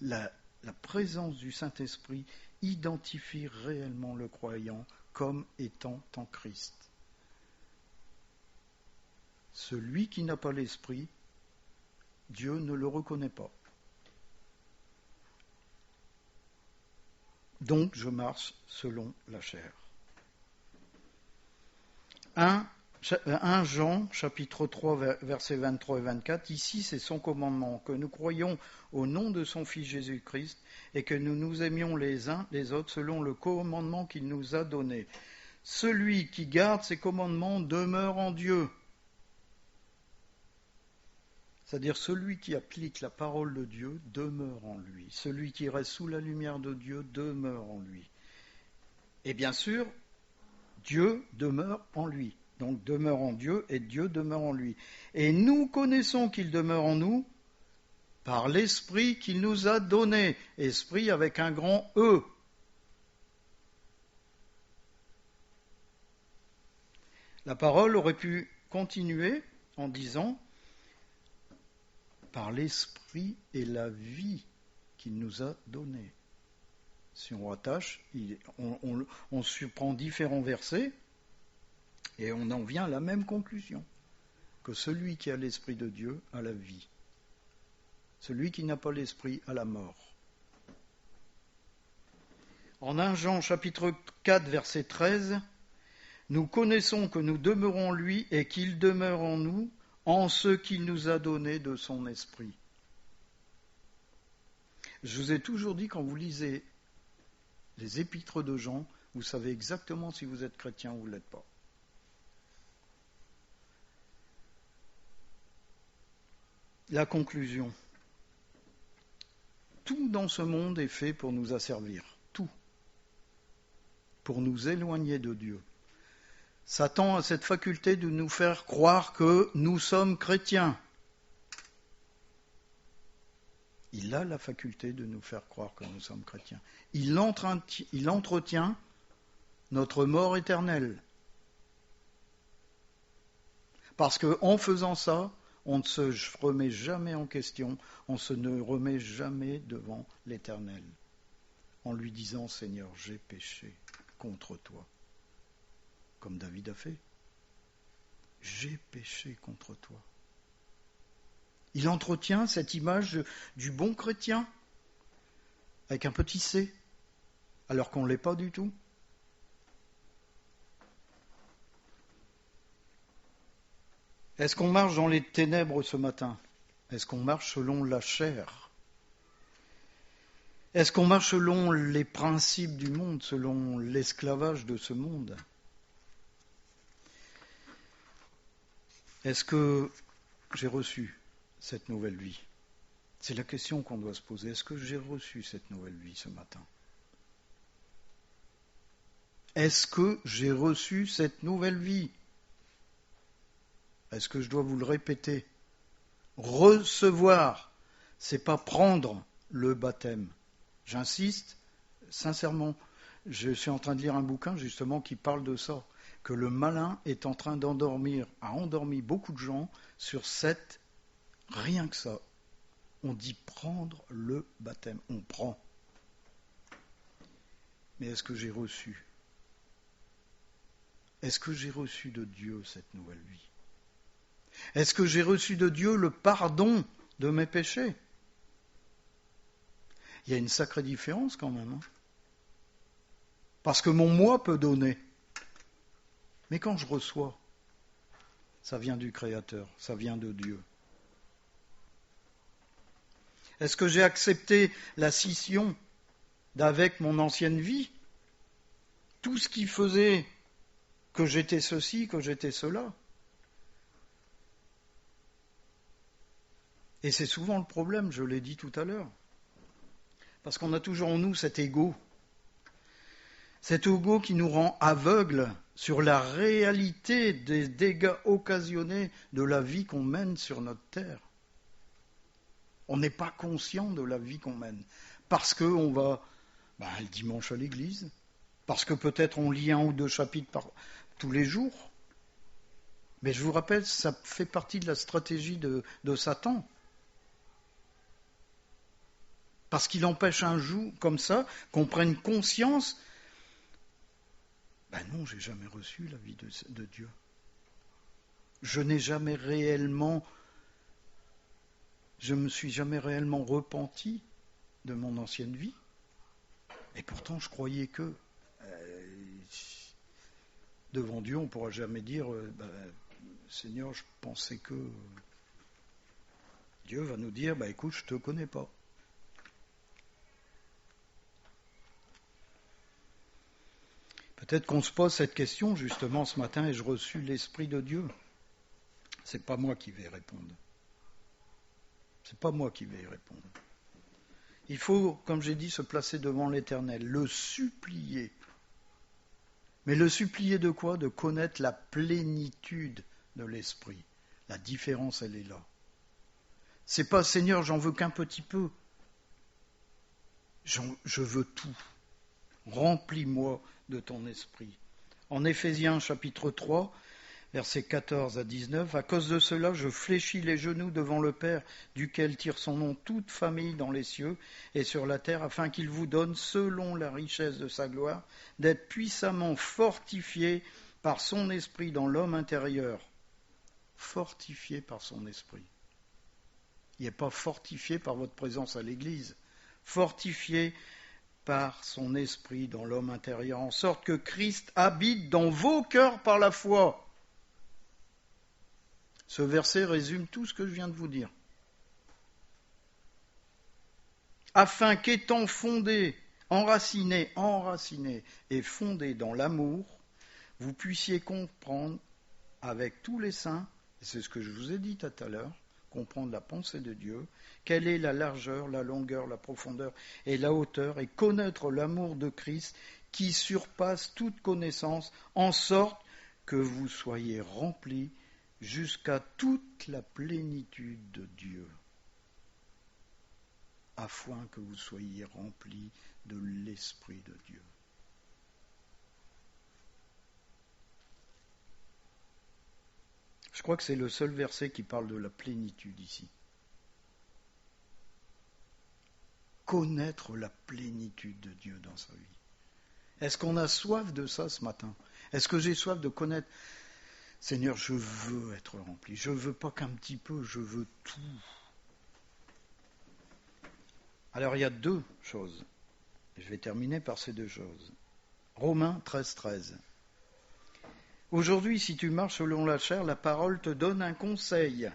La présence du Saint-Esprit identifie réellement le croyant comme étant en Christ. Celui qui n'a pas l'esprit, Dieu ne le reconnaît pas. Donc je marche selon la chair. 1 Jean, chapitre 3, versets 23 et 24, ici c'est son commandement, que nous croyions au nom de son Fils Jésus-Christ et que nous nous aimions les uns les autres selon le commandement qu'il nous a donné. Celui qui garde ses commandements demeure en Dieu. C'est-à-dire celui qui applique la parole de Dieu demeure en lui. Celui qui reste sous la lumière de Dieu demeure en lui. Et bien sûr, Dieu demeure en lui. Donc demeure en Dieu et Dieu demeure en lui. Et nous connaissons qu'il demeure en nous par l'Esprit qu'il nous a donné. Esprit avec un grand E. La parole aurait pu continuer en disant par l'Esprit et la vie qu'il nous a donnée. Si on rattache, on surprend différents versets et on en vient à la même conclusion, que celui qui a l'Esprit de Dieu a la vie. Celui qui n'a pas l'Esprit a la mort. En 1 Jean chapitre 4 verset 13, nous connaissons que nous demeurons en lui et qu'il demeure en nous, en ce qu'il nous a donné de son esprit. Je vous ai toujours dit, quand vous lisez les épîtres de Jean, vous savez exactement si vous êtes chrétien ou vous ne l'êtes pas. La conclusion. Tout dans ce monde est fait pour nous asservir. Tout. Pour nous éloigner de Dieu. Satan a cette faculté de nous faire croire que nous sommes chrétiens. Il a la faculté de nous faire croire que nous sommes chrétiens. Il entretient notre mort éternelle. Parce qu'en faisant ça, on ne se remet jamais en question, on ne remet jamais devant l'Éternel, en lui disant « Seigneur, j'ai péché contre toi ». Comme David a fait. J'ai péché contre toi. Il entretient cette image du bon chrétien, avec un petit C, alors qu'on ne l'est pas du tout. Est-ce qu'on marche dans les ténèbres ce matin? Est-ce qu'on marche selon la chair? Est-ce qu'on marche selon les principes du monde, selon l'esclavage de ce monde? Est-ce que j'ai reçu cette nouvelle vie? C'est la question qu'on doit se poser. Est-ce que j'ai reçu cette nouvelle vie ce matin? Est-ce que j'ai reçu cette nouvelle vie? Est-ce que je dois vous le répéter? Recevoir, c'est pas prendre le baptême. J'insiste, sincèrement, je suis en train de lire un bouquin justement qui parle de ça, que le malin est en train a endormi beaucoup de gens sur rien que ça. On dit prendre le baptême, on prend. Mais est-ce que j'ai reçu? Est-ce que j'ai reçu de Dieu cette nouvelle vie? Est-ce que j'ai reçu de Dieu le pardon de mes péchés? Il y a une sacrée différence quand même. Parce que mon moi peut donner. Mais quand je reçois, ça vient du Créateur, ça vient de Dieu. Est-ce que j'ai accepté la scission d'avec mon ancienne vie? Tout ce qui faisait que j'étais ceci, que j'étais cela. Et c'est souvent le problème, je l'ai dit tout à l'heure. Parce qu'on a toujours en nous cet ego. Cet ego qui nous rend aveugles sur la réalité des dégâts occasionnés de la vie qu'on mène sur notre terre. On n'est pas conscient de la vie qu'on mène. Parce qu'on va le dimanche à l'église, parce que peut-être on lit 1 ou 2 chapitres tous les jours. Mais je vous rappelle, ça fait partie de la stratégie de Satan. Parce qu'il empêche un jour, comme ça, qu'on prenne conscience. Non, j'ai jamais reçu la vie de Dieu. Je me suis jamais réellement repenti de mon ancienne vie. Et pourtant, je croyais que devant Dieu, on ne pourra jamais dire Seigneur, je pensais que Dieu va nous dire écoute, je ne te connais pas. Peut-être qu'on se pose cette question justement ce matin, ai-je reçu l'Esprit de Dieu ? C'est pas moi qui vais répondre. C'est pas moi qui vais y répondre. Il faut, comme j'ai dit, se placer devant l'Éternel, le supplier. Mais le supplier de quoi ? De connaître la plénitude de l'Esprit. La différence, elle est là. C'est pas Seigneur, j'en veux qu'un petit peu. Je veux tout. Remplis-moi de ton esprit. En Éphésiens chapitre 3, versets 14 à 19, à cause de cela, je fléchis les genoux devant le Père, duquel tire son nom toute famille dans les cieux et sur la terre, afin qu'il vous donne, selon la richesse de sa gloire, d'être puissamment fortifié par son esprit dans l'homme intérieur. Fortifié par son esprit. Il n'est pas fortifié par votre présence à l'église. Fortifié par son esprit dans l'homme intérieur, en sorte que Christ habite dans vos cœurs par la foi. Ce verset résume tout ce que je viens de vous dire. Afin qu'étant fondé, enraciné et fondé dans l'amour, vous puissiez comprendre avec tous les saints, et c'est ce que je vous ai dit tout à l'heure, comprendre la pensée de Dieu, quelle est la largeur, la longueur, la profondeur et la hauteur, et connaître l'amour de Christ qui surpasse toute connaissance, en sorte que vous soyez remplis jusqu'à toute la plénitude de Dieu, afin que vous soyez remplis de l'Esprit de Dieu. Je crois que c'est le seul verset qui parle de la plénitude ici. Connaître la plénitude de Dieu dans sa vie. Est-ce qu'on a soif de ça ce matin ? Est-ce que j'ai soif de connaître ? Seigneur, je veux être rempli. Je ne veux pas qu'un petit peu, je veux tout. Alors il y a deux choses. Je vais terminer par ces deux choses. Romains 13. Aujourd'hui, si tu marches selon la chair, la parole te donne un conseil.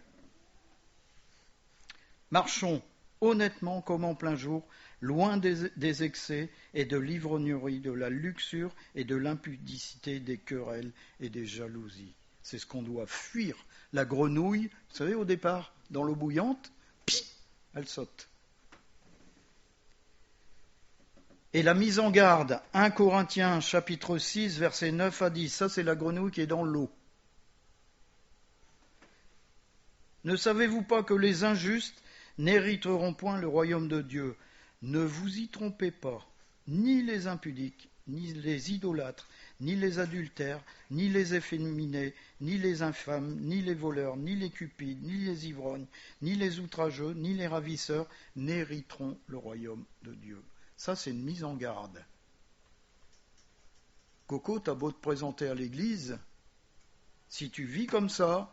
Marchons honnêtement comme en plein jour, loin des excès et de l'ivrognerie, de la luxure et de l'impudicité, des querelles et des jalousies. C'est ce qu'on doit fuir. La grenouille, vous savez, au départ, dans l'eau bouillante, elle saute. Et la mise en garde, 1 Corinthiens chapitre 6, versets 9 à 10, ça c'est la grenouille qui est dans l'eau. Ne savez-vous pas que les injustes n'hériteront point le royaume de Dieu ? Ne vous y trompez pas, ni les impudiques, ni les idolâtres, ni les adultères, ni les efféminés, ni les infâmes, ni les voleurs, ni les cupides, ni les ivrognes, ni les outrageux, ni les ravisseurs n'hériteront le royaume de Dieu. Ça, c'est une mise en garde. Coco, t'as beau te présenter à l'église, si tu vis comme ça,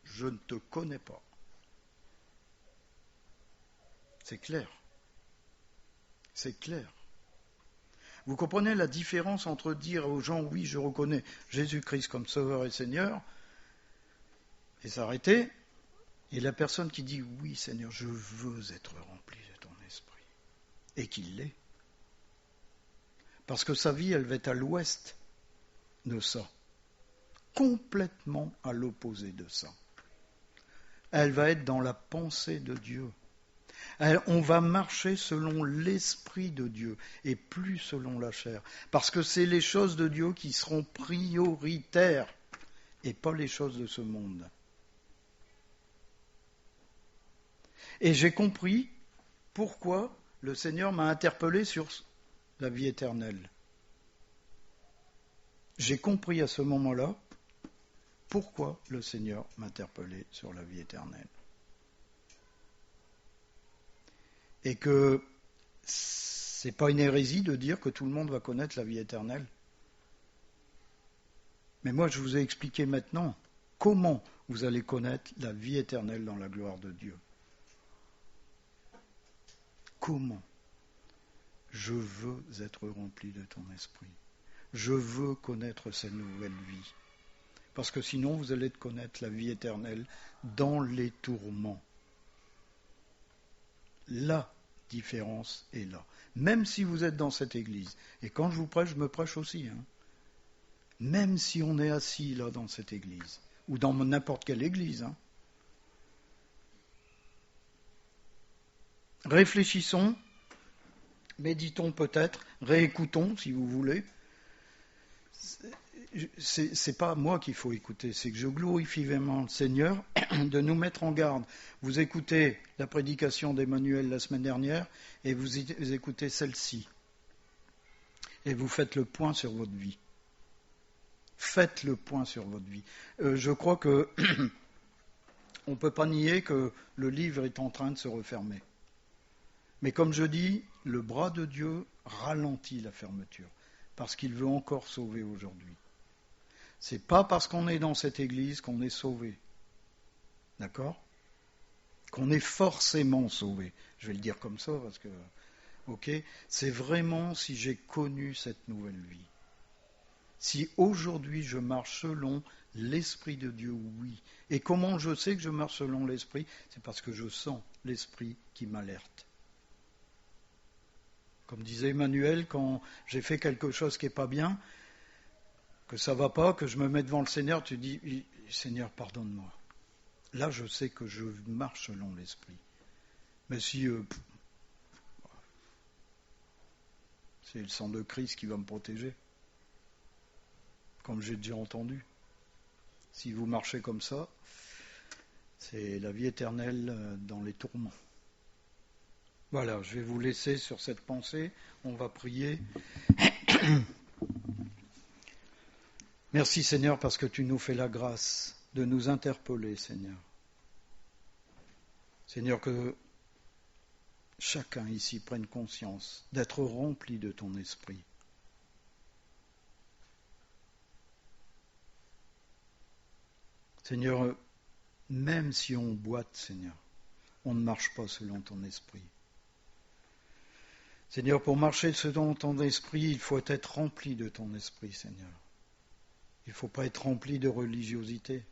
je ne te connais pas. C'est clair. C'est clair. Vous comprenez la différence entre dire aux gens, oui, je reconnais Jésus-Christ comme Sauveur et Seigneur, et s'arrêter, et la personne qui dit, oui, Seigneur, je veux être rempli de ton esprit, et qu'il l'est. Parce que sa vie, elle va être à l'ouest de ça, complètement à l'opposé de ça. Elle va être dans la pensée de Dieu. On va marcher selon l'Esprit de Dieu et plus selon la chair. Parce que c'est les choses de Dieu qui seront prioritaires et pas les choses de ce monde. Et j'ai compris pourquoi le Seigneur m'a interpellé sur la vie éternelle. J'ai compris à ce moment-là pourquoi le Seigneur m'interpellait sur la vie éternelle. Et que c'est pas une hérésie de dire que tout le monde va connaître la vie éternelle. Mais moi, je vous ai expliqué maintenant comment vous allez connaître la vie éternelle dans la gloire de Dieu. Comment? Je veux être rempli de ton esprit. Je veux connaître cette nouvelle vie. Parce que sinon, vous allez connaître la vie éternelle dans les tourments. La différence est là. Même si vous êtes dans cette église. Et quand je vous prêche, je me prêche aussi. Même si on est assis là dans cette église. Ou dans n'importe quelle église. Réfléchissons. Méditons peut-être. Réécoutons si vous voulez. C'est pas moi qu'il faut écouter, c'est que je glorifie vraiment le Seigneur de nous mettre en garde. Vous écoutez la prédication d'Emmanuel la semaine dernière et vous écoutez celle-ci. Et vous faites le point sur votre vie. Faites le point sur votre vie. Je crois que on ne peut pas nier que le livre est en train de se refermer. Mais comme je dis, le bras de Dieu ralentit la fermeture parce qu'il veut encore sauver aujourd'hui. C'est pas parce qu'on est dans cette église qu'on est sauvé. D'accord? Qu'on est forcément sauvé. Je vais le dire comme ça parce que, ok? C'est vraiment si j'ai connu cette nouvelle vie. Si aujourd'hui je marche selon l'Esprit de Dieu, oui. Et comment je sais que je marche selon l'Esprit? C'est parce que je sens l'Esprit qui m'alerte. Comme disait Emmanuel, quand j'ai fait quelque chose qui n'est pas bien, que ça ne va pas, que je me mets devant le Seigneur, tu dis, Seigneur, pardonne-moi. Là, je sais que je marche selon l'Esprit. Mais si c'est le sang de Christ qui va me protéger, comme j'ai déjà entendu. Si vous marchez comme ça, c'est la vie éternelle dans les tourments. Voilà, je vais vous laisser sur cette pensée. On va prier. Merci Seigneur parce que tu nous fais la grâce de nous interpeller, Seigneur. Seigneur, que chacun ici prenne conscience d'être rempli de ton esprit. Seigneur, même si on boite, Seigneur, on ne marche pas selon ton esprit. Seigneur, pour marcher selon ton esprit, il faut être rempli de ton esprit, Seigneur. Il ne faut pas être rempli de religiosité.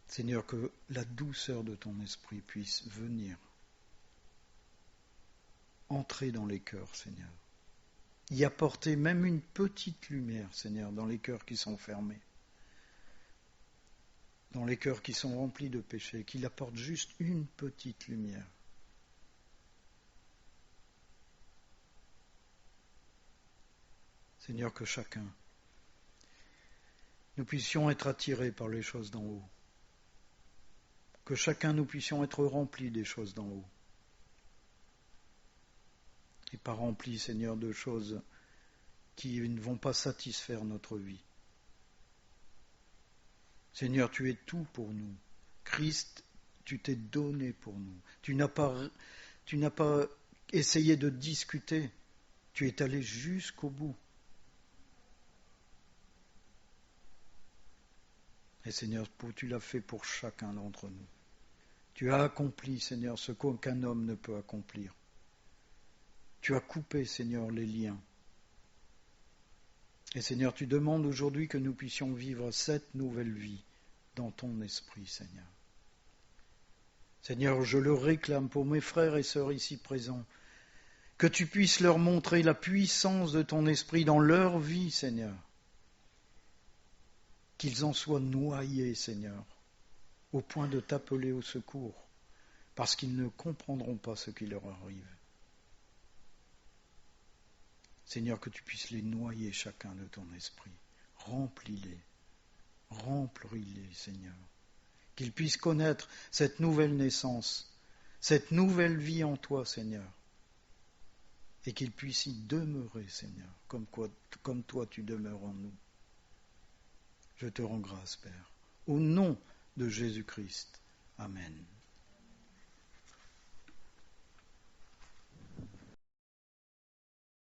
Seigneur, que la douceur de ton esprit puisse venir, entrer dans les cœurs, Seigneur. Y apporter même une petite lumière, Seigneur, dans les cœurs qui sont fermés, dans les cœurs qui sont remplis de péché, qu'il apporte juste une petite lumière. Seigneur, que chacun, nous puissions être attirés par les choses d'en haut. Que chacun, nous puissions être remplis des choses d'en haut. Et pas remplis, Seigneur, de choses qui ne vont pas satisfaire notre vie. Seigneur, tu es tout pour nous. Christ, tu t'es donné pour nous. Tu n'as pas essayé de discuter. Tu es allé jusqu'au bout. Et Seigneur, tu l'as fait pour chacun d'entre nous. Tu as accompli, Seigneur, ce qu'aucun homme ne peut accomplir. Tu as coupé, Seigneur, les liens. Et Seigneur, tu demandes aujourd'hui que nous puissions vivre cette nouvelle vie dans ton esprit, Seigneur. Seigneur, je le réclame pour mes frères et sœurs ici présents, que tu puisses leur montrer la puissance de ton esprit dans leur vie, Seigneur. Qu'ils en soient noyés, Seigneur, au point de t'appeler au secours, parce qu'ils ne comprendront pas ce qui leur arrive. Seigneur, que tu puisses les noyer chacun de ton esprit. Remplis-les, Seigneur. Qu'ils puissent connaître cette nouvelle naissance, cette nouvelle vie en toi, Seigneur. Et qu'ils puissent y demeurer, Seigneur, comme toi tu demeures en nous. Je te rends grâce, Père. Au nom de Jésus-Christ. Amen.